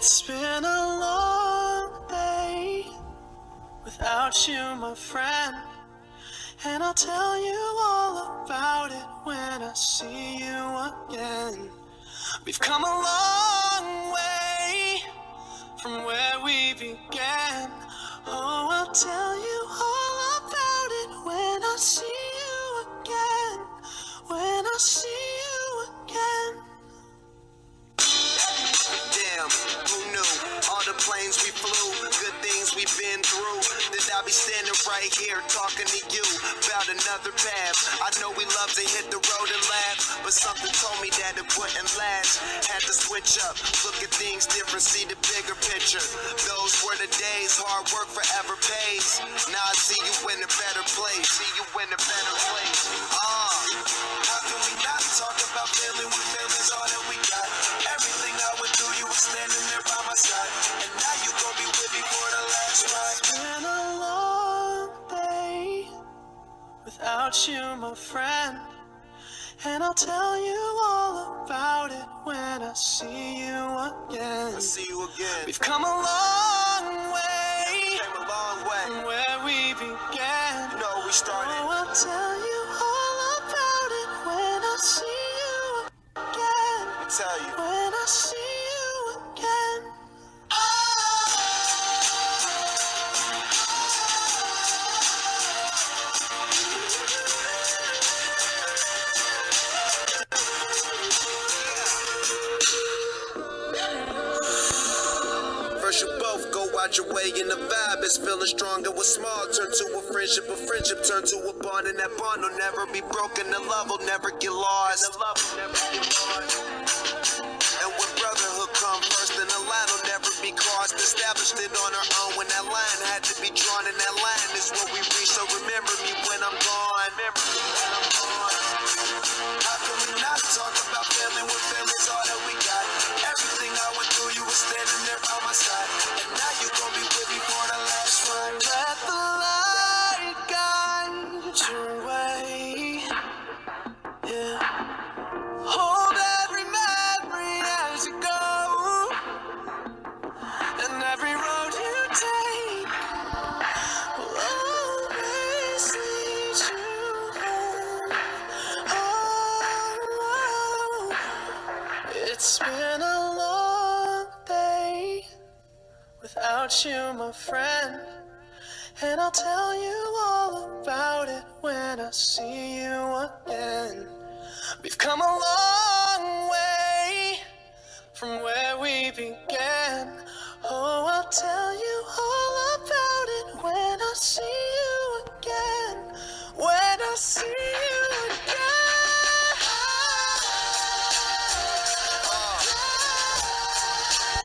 It's been a long day without you, my friend, and I'll tell you all about it when I see you again. We've come a long way from where we began. Oh, I'll tell you all about it when I see you again. When I see you again. Damn, who knew? All the planes we flew, good things we've been through. That I'll be standing right here talking to you about another path. I know we love to hit the road and laugh, but something told me that it wouldn't last. Had to switch up, look at things different, see the bigger picture. Those were the days, hard work forever pays. Now I see you in a better place. See you in a better place. How can we not talk about family when family's all that we got? Everything I went through, you were standing there by my side, and now you gon' be with me for the last ride. It's been a long day without you, my friend, and I'll tell you all about it when I see you again. I see you again. We've come a long way Came a long way. from where we began. You know we started. Oh, I'll tell you all about it when I see you again. I tell you. When I see you again. First you both go out your way and the vibe is feeling stronger. What's small turn to a friendship turn to a bond, and that bond will never be broken. The love will never get lost. And when brotherhood come first, then the line will never be crossed. Established it on our own when that line had to be drawn, and that line is what we reach. So remember me when I'm gone. How can we not talk about family when family's all that we got? Everything I went through, you were standing there by my side, and now you gon' be with me for the last ride. Let the light guide your way. Yeah. Hold every memory as you go, and every road you take will always lead you home. Oh, it's been a long day without you, my friend, and I'll tell you all about it when I see you again. We've come a long way from where we began.